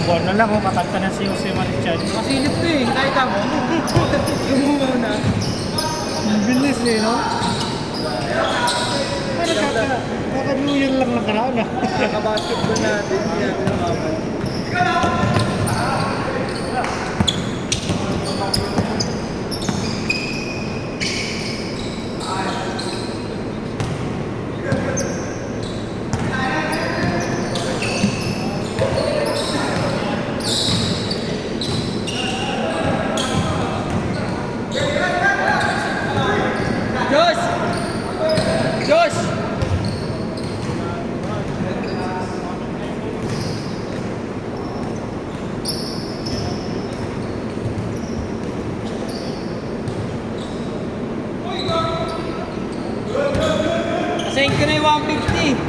buwan na lang, kakanta na si Jose Marichan. Masilip ko eh, nakita mo? Yung muna. Ang bilis eh, no? Ano kaka-New Year lang nakaraan ah. Kaka-basketball natin, hindi natin nakaman. Josh! Josh! Assign ko na yung 150.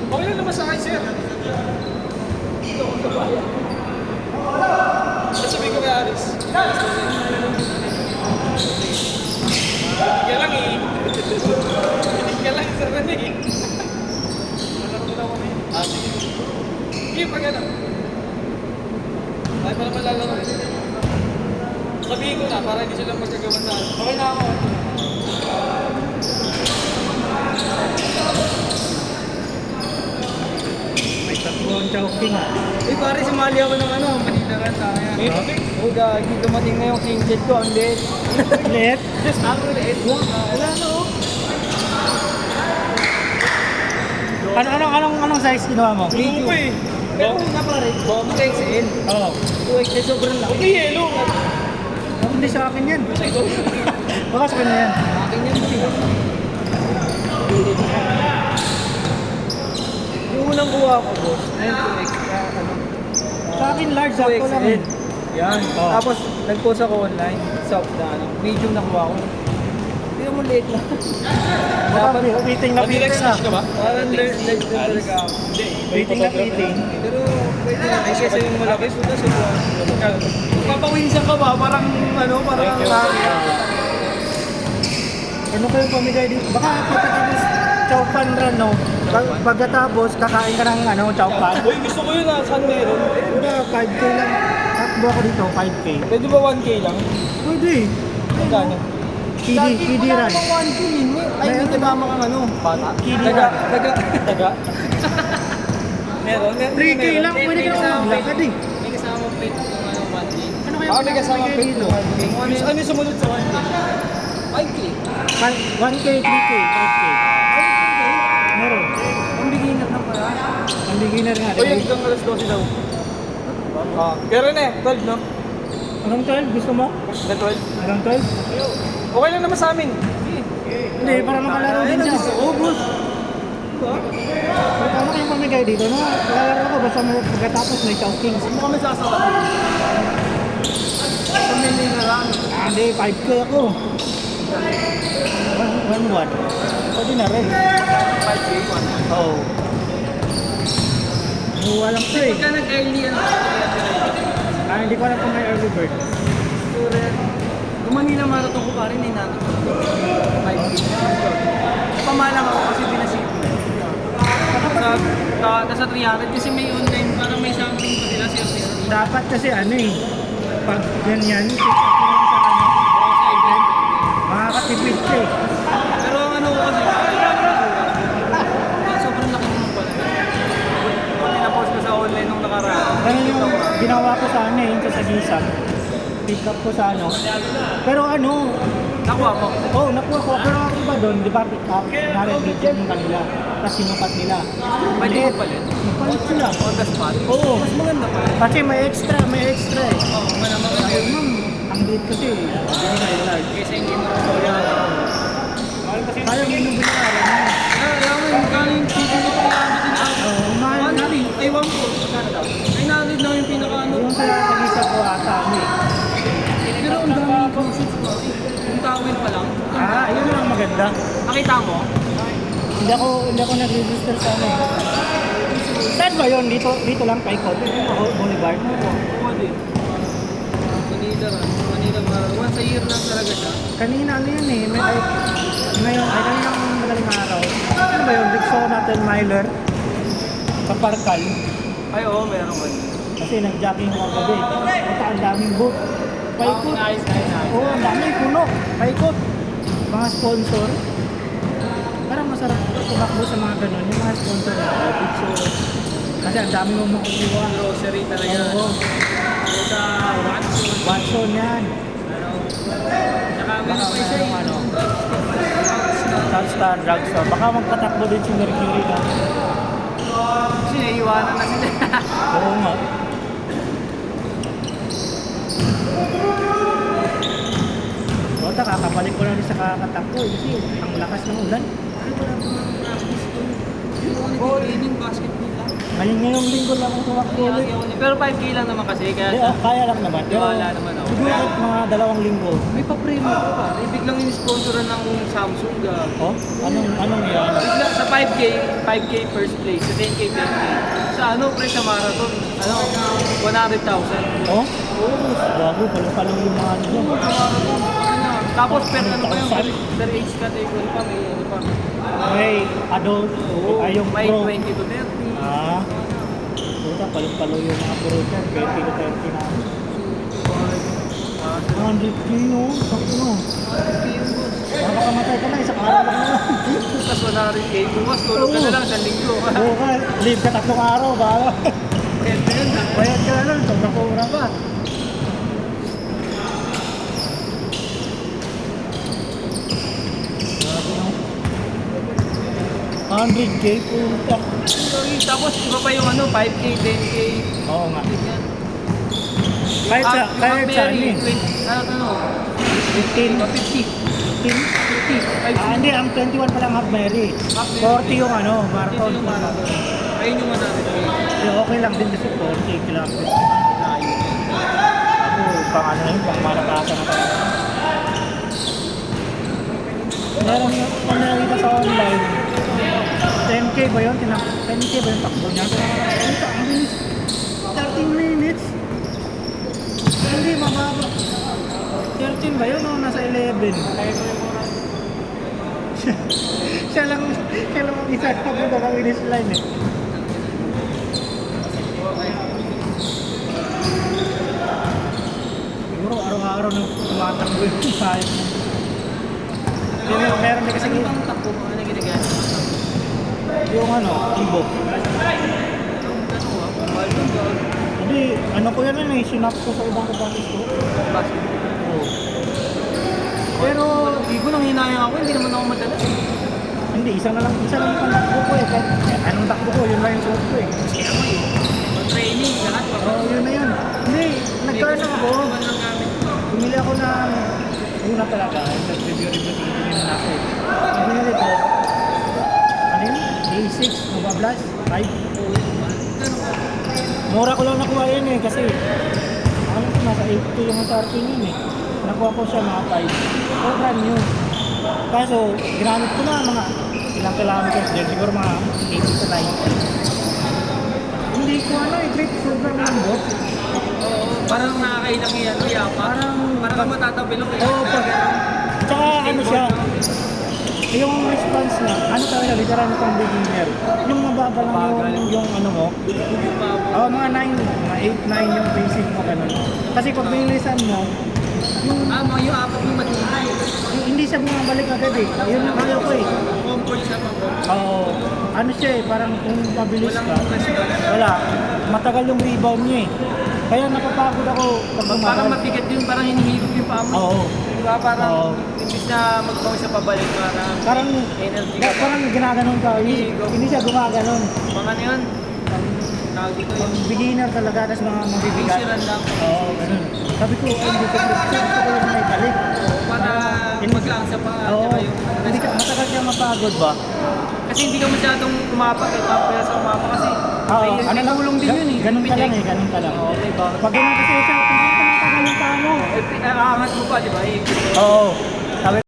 Okay lang naman sa akin, sir. Ito, ang kabayan. Sasabihin ko kay Aris. Hindi ka lang eh. Hindi ka lang, sir, na eh. Ah, sige. Sige, pag ano. Ay, para malalaro eh. Sabihin ko na, para hindi sila magkagawan sa akin. Okay na ako. May tatlong Chowking ah. Eh pare, sumali ako ng ano, Manila ka tayo. Oh, gagi, dumating na yung king jet ko, ang liit. Liit? Just ako, liit lang. Wala na oh. Anong size ginawa mo? Medium. Pero nga pare, bomb XL. Oo. 2XL, sobrang laki. Okay, yellow. Hindi sa akin yan. Baka sa kanya yan. Akin yan, yung unang kuha ko, boss, ayun 2XL. Sa akin large, ako lang. 2XL. Yan. Oo. Tapos, nag-post ako online, soft na ano, medium na kuha ko. Hindi mo liit lang. Dapat fitting na fitting na. Parang large na talaga ako. Fitting na fitting. Pero pwede na kasi yung malaki suda sa buwan. Papawinsan ka ba? Parang ano, parang Ano kayo pamigay dito? Baka pagkatapos chowpan run, no? Pagkatapos kakain ka ng ano, chowpan. Uy, gusto ko yun ah. Saan meron? Hindi, 5K lang. Takbo ako dito, 5K. Pwede ba 1K lang? Pwede. Magkano? KD Wala run. namang 1K yun. Ay, may kasama kang ano? Bata? KD Daga. run. Daga. Meron? 3K lang, pwede ka naman maglakad eh. May kasama plate kung ano 1K. Ano kaya May kasama pamigay plate dito? 1K. Ano yung sumunod sa 1K? 5K. 1K, 3K, 5K. Meron. Ang beginner na pala. Ang beginner nga. Uy, hanggang alas 12 daw. Pero na eh, 12 no? Anong 12? Gusto mo? Na 12? Anong 12? Okay lang naman sa amin. Hindi, para makalaro din siya. Ubus. Ano kayong pamigay dito? No? Makalaro ko basta pagkatapos may Chowking. Saan mo kami sasawa? Pamili na lang. Hindi, 5K ako. 1-1. Pwede na rin. 5K, 1. Oo. Walang to eh. Pagka nag-early ano? Hindi ko alam kung may early bird. Yung Manila Marathon ko pa rin ay natin. 5K. Pamalang ako kasi pinasip. Nasa 300 kasi may online, parang may something pa sila sa office. Dapat kasi ano eh. Pag ganyan, sit up mo lang sa ano. Makakatipid ka eh. Pero ang ano ko kasi, sobrang laki naman pala. Pag pinapost ko sa online nung nakaraan. Ganun yung ginawa ko sa ano eh, yung sa Sagisan. pick up ko sa ano. Pero ano, Nakuha mo. oh, nakuha ko. Pero ako ba doon, di ba pick up, nare-reject yung kanila. Tapos sinukat nila. Pwede Hindi, mo palit. nagpalit sila. On the spot. Oo. Mas maganda pa rin. Kasi may extra eh. Oo, malamang Sabi, yun. ma'am, ang date kasi. Kasi hindi mo rin sorry ako. Kaya mo nung binayaran mo. Alam mo, magkano yung chicken ko kaya ako din ako. Oo, mahal na. Ay, 1 po. Magkano daw? Ay, nalit na yung pinaka-ano. Yung sa isa ko ata, ano eh. Pero ang dami kong shoes ko. Yung towel pa lang. Ah, yun lang maganda. Nakita mo? Hindi ako nag-register sa ano eh. Saan ba yun? Dito lang, Paikot. Boulevard. Oo din. Manila Mara. Once a year lang talaga siya. Kanina ano yun eh. Ngayon, kaninang madaling araw. Ano ba yun? Rexona natin, Myler. Kaparkal. Ay, oo, meron man. Kasi nag-jogging ako gabi. Punta ang daming boot. Paikot. Nice. Oo, ang dami. Puno. Paikot. Mga sponsor. Parang masarap tumakbo sa mga ganun. Yung mga sponsor na picture. Kasi ang dami mo makukuha. Grocery talaga. Oo. Sa Watson. Watson yan. Ano? Tsaka meron pa isa Yung yung ano, Southstar Drugstore. Baka magpatakbo din si Mercury na. Kasi naiiwanan na sila. Oo nga. Bota, kakabalik ko na rin sa kakatakbo eh. Kasi ang lakas ng ulan. Ay, wala pa mga practice ko. Yung training basketball lang. Ngayong linggo lang ako tumakbo ulit. Pero 5K lang naman kasi. Kaya Hindi, kaya lang naman. Pero wala naman ako. siguro mga 2 linggo. may pa-premium ko pa. Eh, biglang in-sponsoran ng Samsung. Oh? Anong yan? Bigla sa 5K first place, sa 10K 10K. Sa ano, pre, sa marathon, 100,000. Oh? Bago, palong yung mga ano dyan. Sa marathon, ano. Tapos per ano pa yung 100,000? per age category pa, may ano pa. May adult, ay yung May pro. 20 to 30. Ah, puta, palong yung mga puro dyan. 20 to 30 na. 100k no? Sakto no? Makakamatay ka na, isang araw lang na. Tapos 100K, bukas tulog ka na lang sa linggo. Oo ka, leave ka 3 araw, baka. Pwede yun. Bayad ka na lang, sobrang kumura pa. Grabe no? 100k, puta. Tapos iba pa yung ano, 5K, 10K. Oo nga. Ganyan. Kahit sa, Yung kahit sa ano Blackberry, eh. ano, 15, 50. 15. Ah, hindi, ang 21 pa lang half Mary. 40 yung ano, marathon. Yung marathon. Ayun yung 100K. Okay lang din kasi 40 kilometers. Ako, pang ano yun, pang malakasan na talaga. Meron yung kung nakita sa online, 10k ba yun? 10k ba yung takbo niya? Puta, ang bilis. 13 minutes. Hindi, mababa. 13 ba yun o nasa 11? siya lang ang isa na punta ng finish line eh. Siguro araw-araw nang tumatakbo yung sayang. Meron din kasi Ano bang takbo mo? Ano ginagana? yung ano, ibo. Hindi, ano ko yan eh, sinap ko sa ibang kapatis ko. Oo. Pero, ibo nang hinayang ako, hindi naman ako madala. Hindi, isa lang yung takbo ko eh. Kahit anong takbo ko, yun lang yung suot ko eh. Kaya mo eh. Training, lahat pa. Oo, yun na yun. Hindi, nagkaroon na ako. Ano lang gamit? Bumili ako ng una talaga. Nag-review tingin na ako eh. Bumili ko. Ano yun? A6, Nova Blast, 5. Mura ko lang nakuha yun eh kasi alam ko nasa 80 yung SRP yun eh. Nakuha ko siya mga 5. So brand new. Kaso ginamit ko na mga ilang kilometers din. Siguro mga 80 to 90. Hindi ko ano i-trip sobrang lambot. Parang nakakailang yan, yapa. Parang matatabilok eh. Oo, tsaka ano siya, yung response na, ano talaga, literal pang beginner. Yung mababa lang yung ano mo, mga 9, mga 8, 9 yung basic mo, ganun. Kasi pag bilisan mo, Mga yung apat yung matibay. hindi siya bumabalik agad eh. Yun yung kaya ko eh. Comfort siya pa po. Oo, ano siya eh, parang kung mabilis ka, Walang response. wala, matagal yung rebound niya eh. Kaya napapagod ako pag Parang tumagal. mabigat yun, parang hinihigop yung paa mo. Oo. Diba parang, Oo. imbis na magpawis sa pabalik, parang Parang, energy ka. parang ginaganon ka. Hindi siya gumaganon. Mga ano yun, pang tawag dito Pag yung beginner talaga, tapos mga mabibigat. bisiran lang. Oo, ganun. Sabi ko, ay, hindi ko gusto ko yung may balik. Para maglang sa paa, Oo, tsaka yung hindi ka, matagal siya mapagod ba? kasi hindi ka masyadong umapak eh, tapos sa umapak kasi Oo, may tulong din yun eh. Ganun ka lang eh, ganun ka lang. Oo, may bakit. Pag ganun kasi siya, tumatagal yung paa mo. Aangat mo pa, di ba? Eh, Oo.